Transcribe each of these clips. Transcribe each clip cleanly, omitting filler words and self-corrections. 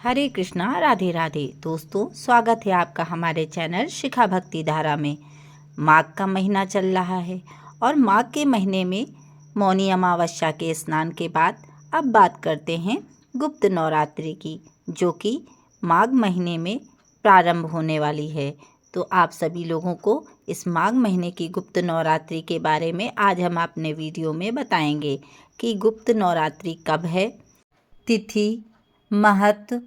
हरे कृष्णा, राधे राधे। दोस्तों, स्वागत है आपका हमारे चैनल शिखा भक्ति धारा में। माघ का महीना चल रहा है और माघ के महीने में मौनी अमावस्या के स्नान के बाद अब बात करते हैं गुप्त नवरात्रि की, जो कि माघ महीने में प्रारंभ होने वाली है। तो आप सभी लोगों को इस माघ महीने की गुप्त नवरात्रि के बारे में आज हम अपने वीडियो में बताएंगे कि गुप्त नवरात्रि कब है, तिथि, महत्व,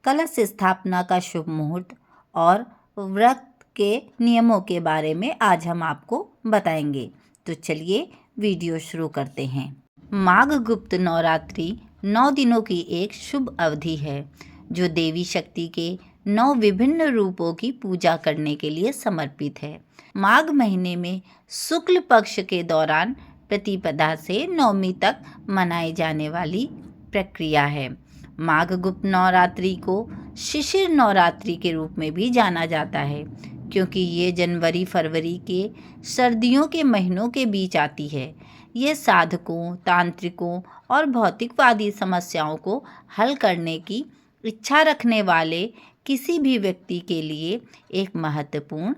कलश स्थापना का शुभ मुहूर्त और व्रत के नियमों के बारे में आज हम आपको बताएंगे। तो चलिए वीडियो शुरू करते हैं। माघ गुप्त नवरात्रि 9 दिनों की एक शुभ अवधि है, जो देवी शक्ति के 9 विभिन्न रूपों की पूजा करने के लिए समर्पित है। माघ महीने में शुक्ल पक्ष के दौरान प्रतिपदा से नवमी तक मनाई जाने वाली प्रक्रिया है। माघ गुप्त नवरात्रि को शिशिर नवरात्रि के रूप में भी जाना जाता है, क्योंकि ये जनवरी फरवरी के सर्दियों के महीनों के बीच आती है। ये साधकों, तांत्रिकों और भौतिकवादी समस्याओं को हल करने की इच्छा रखने वाले किसी भी व्यक्ति के लिए एक महत्वपूर्ण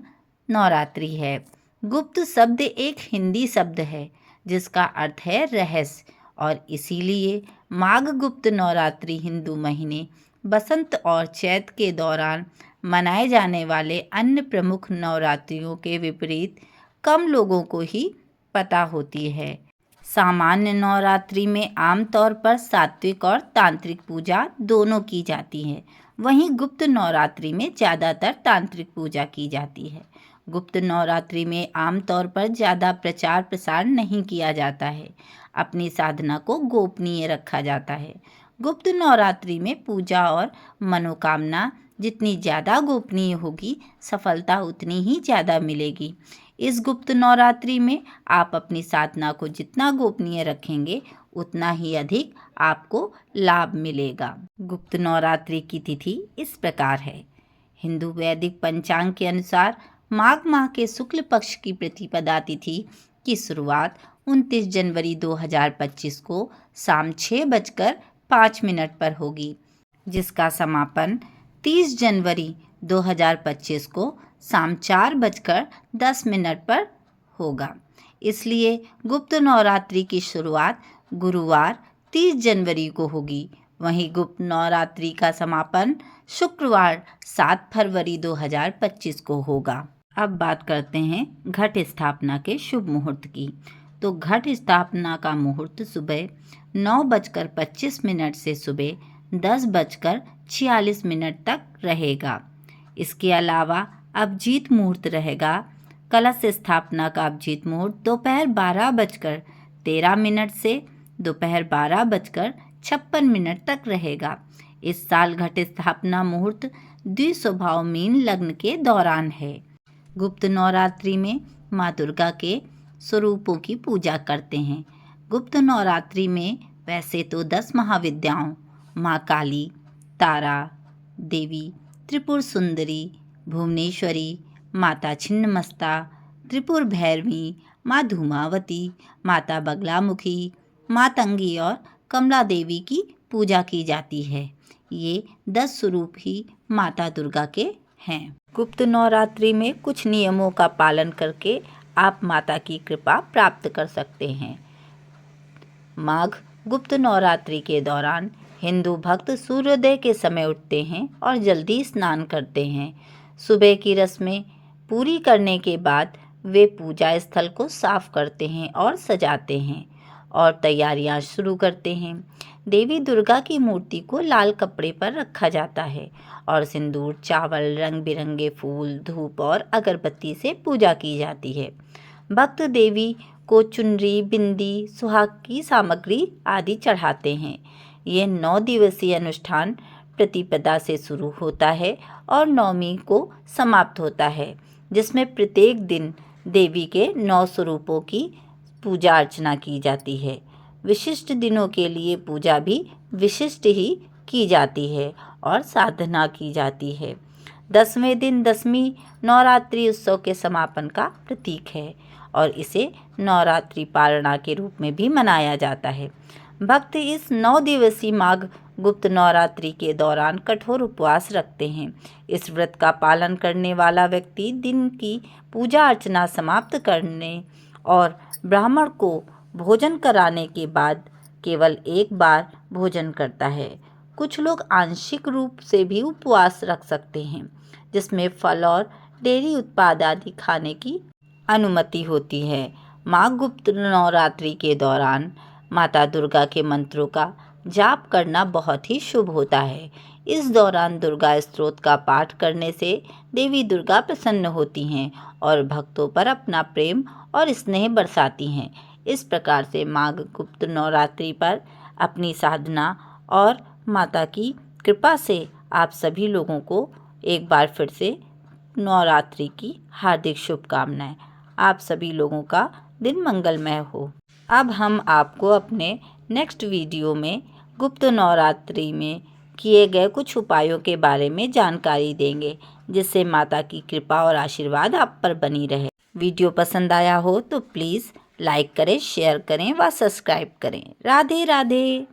नवरात्रि है। गुप्त शब्द एक हिंदी शब्द है जिसका अर्थ है रहस्य, और इसीलिए माघ गुप्त नवरात्रि हिंदू महीने बसंत और चैत्र के दौरान मनाए जाने वाले अन्य प्रमुख नवरात्रियों के विपरीत कम लोगों को ही पता होती है। सामान्य नवरात्रि में आमतौर पर सात्विक और तांत्रिक पूजा दोनों की जाती है, वहीं गुप्त नवरात्रि में ज़्यादातर तांत्रिक पूजा की जाती है। गुप्त नवरात्रि में आमतौर पर ज़्यादा प्रचार प्रसार नहीं किया जाता है, अपनी साधना को गोपनीय रखा जाता है। गुप्त नवरात्रि में पूजा और मनोकामना जितनी ज़्यादा गोपनीय होगी, सफलता उतनी ही ज़्यादा मिलेगी। इस गुप्त नवरात्रि में आप अपनी साधना को जितना गोपनीय रखेंगे, उतना ही अधिक आपको लाभ मिलेगा। गुप्त नवरात्रि की तिथि इस प्रकार है। हिंदू वैदिक पंचांग के अनुसार माघ माह के शुक्ल पक्ष की प्रतिपदा तिथि की शुरुआत 29 जनवरी 2025 को शाम 6:05 पर होगी, जिसका समापन 30 जनवरी 2025 को शाम 4:10 पर होगा। इसलिए गुप्त नवरात्रि की शुरुआत गुरुवार 30 जनवरी को होगी, वहीं गुप्त नवरात्रि का समापन शुक्रवार 7 फरवरी 2025 को होगा। अब बात करते हैं घट स्थापना के शुभ मुहूर्त की। तो घट स्थापना का मुहूर्त सुबह 9:25 से सुबह 10:46 तक रहेगा। इसके अलावा अभिजीत मुहूर्त रहेगा। कलश स्थापना का अभिजीत मुहूर्त दोपहर 12:13 से दोपहर 12:56 तक रहेगा। इस साल घट स्थापना मुहूर्त द्विस्वभाव मीन लग्न के दौरान है। गुप्त नवरात्रि में माँ दुर्गा के स्वरूपों की पूजा करते हैं। गुप्त नवरात्रि में वैसे तो 10 महाविद्याओं माँ काली, तारा देवी, त्रिपुर सुंदरी, भुवनेश्वरी, माता छिन्नमस्ता, त्रिपुर भैरवी, माँ धूमावती, माता बगलामुखी, मातंगी और कमला देवी की पूजा की जाती है। ये 10 स्वरूप ही माता दुर्गा के हैं। गुप्त नवरात्रि में कुछ नियमों का पालन करके आप माता की कृपा प्राप्त कर सकते हैं। माघ गुप्त नवरात्रि के दौरान हिंदू भक्त सूर्योदय के समय उठते हैं और जल्दी स्नान करते हैं। सुबह की रस्में पूरी करने के बाद वे पूजा स्थल को साफ करते हैं और सजाते हैं और तैयारियां शुरू करते हैं। देवी दुर्गा की मूर्ति को लाल कपड़े पर रखा जाता है और सिंदूर, चावल, रंग बिरंगे फूल, धूप और अगरबत्ती से पूजा की जाती है। भक्त देवी को चुनरी, बिंदी, सुहाग की सामग्री आदि चढ़ाते हैं। ये 9 दिवसीय अनुष्ठान प्रतिपदा से शुरू होता है और नवमी को समाप्त होता है, जिसमें प्रत्येक दिन देवी के 9 स्वरूपों की पूजा अर्चना की जाती है। विशिष्ट दिनों के लिए पूजा भी विशिष्ट ही की जाती है और साधना की जाती है। 10वें दिन दशमी नवरात्रि उत्सव के समापन का प्रतीक है और इसे नवरात्रि पारणा के रूप में भी मनाया जाता है। भक्त इस 9 दिवसीय माघ गुप्त नवरात्रि के दौरान कठोर उपवास रखते हैं। इस व्रत का पालन करने वाला व्यक्ति दिन की पूजा अर्चना समाप्त करने और ब्राह्मण को भोजन कराने के बाद केवल एक बार भोजन करता है। कुछ लोग आंशिक रूप से भी उपवास रख सकते हैं, जिसमें फल और डेयरी उत्पाद आदि खाने की अनुमति होती है। माघ गुप्त नवरात्रि के दौरान माता दुर्गा के मंत्रों का जाप करना बहुत ही शुभ होता है। इस दौरान दुर्गा स्तोत्र का पाठ करने से देवी दुर्गा प्रसन्न होती हैं और भक्तों पर अपना प्रेम और स्नेह बरसाती हैं। इस प्रकार से माघ गुप्त नवरात्रि पर अपनी साधना और माता की कृपा से आप सभी लोगों को एक बार फिर से नवरात्रि की हार्दिक शुभकामनाएं। आप सभी लोगों का दिन मंगलमय हो। अब हम आपको अपने नेक्स्ट वीडियो में गुप्त नवरात्रि में किए गए कुछ उपायों के बारे में जानकारी देंगे, जिससे माता की कृपा और आशीर्वाद आप पर बनी रहे। वीडियो पसंद आया हो तो प्लीज़ लाइक करें, शेयर करें व सब्सक्राइब करें। राधे राधे।